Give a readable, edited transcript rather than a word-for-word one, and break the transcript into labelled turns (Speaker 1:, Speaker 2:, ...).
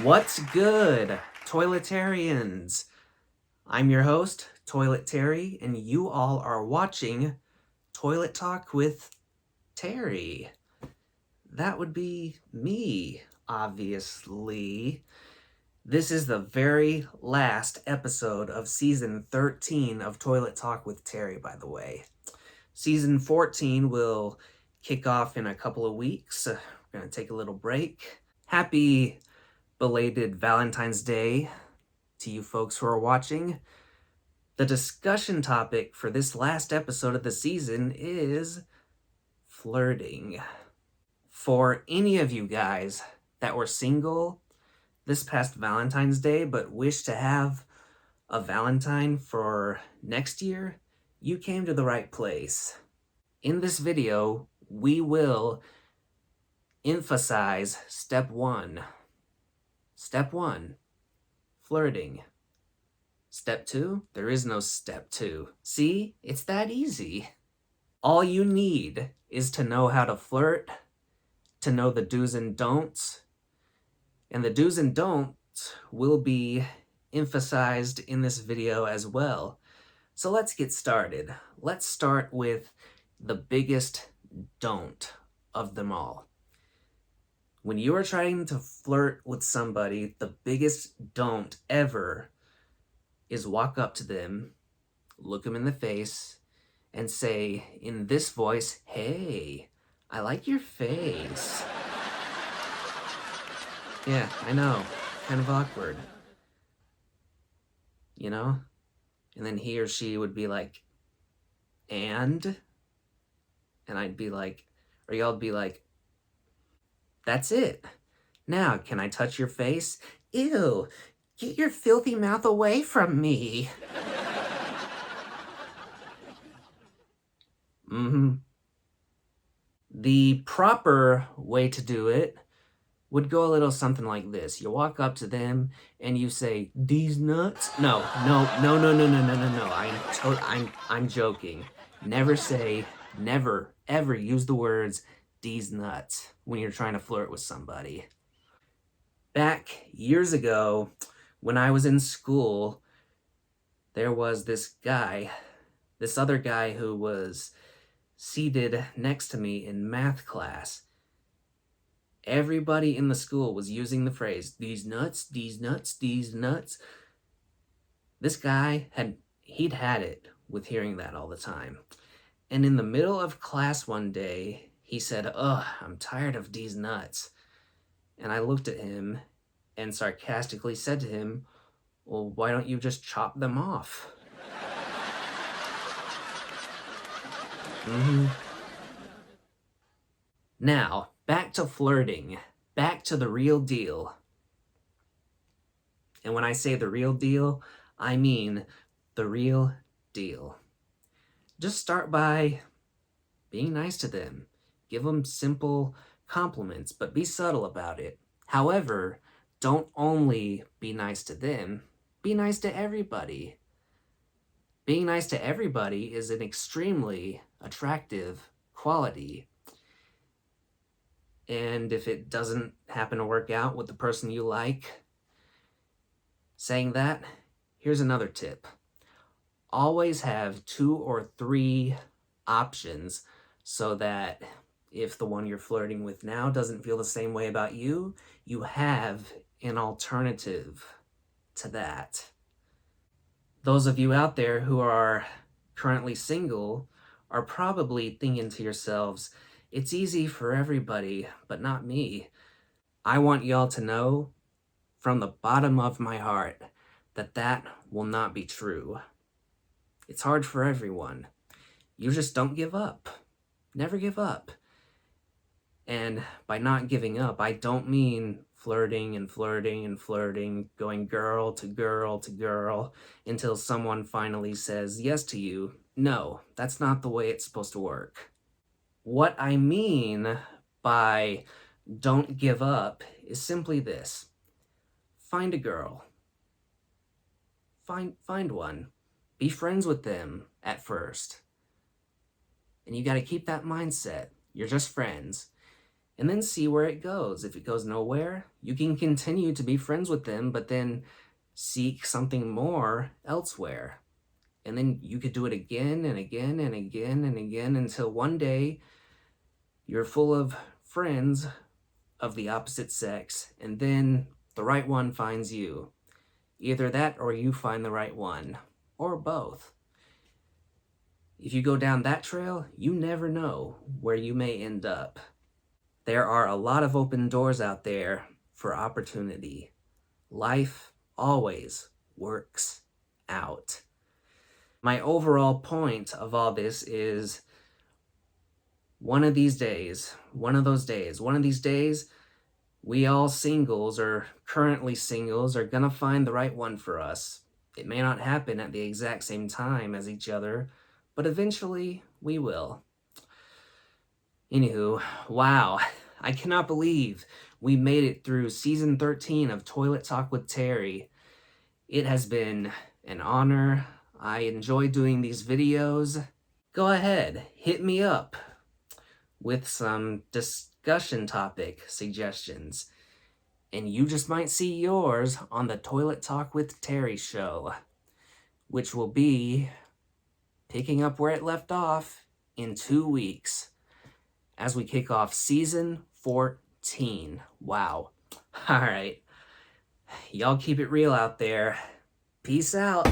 Speaker 1: What's good, Toiletarians? I'm your host, Toilet Terry, and you all are watching Toilet Talk with Terry. That would be me, obviously. This is the very last episode of Season 13 of Toilet Talk with Terry, by the way. Season 14 will kick off in a couple of weeks. We're going to take a little break. Happy belated Valentine's Day to you folks who are watching. The discussion topic for this last episode of the season is flirting. For any of you guys that were single this past Valentine's Day but wish to have a Valentine for next year, you came to the right place. In this video, we will emphasize step one. Step one, flirting. Step two, there is no step two. See, it's that easy. All you need is to know how to flirt, to know the do's and don'ts, and the do's and don'ts will be emphasized in this video as well. So let's get started. Let's start with the biggest don't of them all. When you are trying to flirt with somebody, the biggest don't ever is walk up to them, look them in the face, and say in this voice, "Hey, I like your face." Yeah, I know, kind of awkward. You know? And then he or she would be like, and I'd be like, or y'all would be like, "That's it. Now, can I touch your face?" "Ew, get your filthy mouth away from me." The proper way to do it would go a little something like this. You walk up to them and you say, "These nuts?" No. I'm joking. Never, ever use the words "these nuts" when you're trying to flirt with somebody. Back years ago, when I was in school, there was this other guy who was seated next to me in math class. Everybody in the school was using the phrase, "these nuts, these nuts, these nuts." This guy he'd had it with hearing that all the time. And in the middle of class one day, he said, "Ugh, I'm tired of these nuts." And I looked at him and sarcastically said to him, "Well, why don't you just chop them off?" Now, back to flirting. Back to the real deal. And when I say the real deal, I mean the real deal. Just start by being nice to them. Give them simple compliments, but be subtle about it. However, don't only be nice to them, be nice to everybody. Being nice to everybody is an extremely attractive quality. And if it doesn't happen to work out with the person you like, saying that, here's another tip. Always have 2 or 3 options so that if the one you're flirting with now doesn't feel the same way about you, you have an alternative to that. Those of you out there who are currently single are probably thinking to yourselves, "It's easy for everybody, but not me." I want y'all to know from the bottom of my heart that that will not be true. It's hard for everyone. You just don't give up. Never give up. And by not giving up, I don't mean flirting and flirting and flirting, going girl to girl to girl until someone finally says yes to you. No, that's not the way it's supposed to work. What I mean by don't give up is simply this. Find a girl. Find one. Be friends with them at first. And you got to keep that mindset. You're just friends. and then see where it goes. If it goes nowhere, you can continue to be friends with them, but then seek something more elsewhere. And then you could do it again and again and again and again until one day you're full of friends of the opposite sex, and then the right one finds you. Either that or you find the right one, or both. If you go down that trail, you never know where you may end up. There are a lot of open doors out there for opportunity. Life always works out. My overall point of all this is one of these days, we all singles or currently singles are gonna find the right one for us. It may not happen at the exact same time as each other, but eventually we will. Anywho, wow, I cannot believe we made it through season 13 of Toilet Talk with Terry. It has been an honor. I enjoy doing these videos. Go ahead, hit me up with some discussion topic suggestions, and you just might see yours on the Toilet Talk with Terry show, which will be picking up where it left off in 2 weeks as we kick off season 14. Wow. All right. Y'all keep it real out there. Peace out.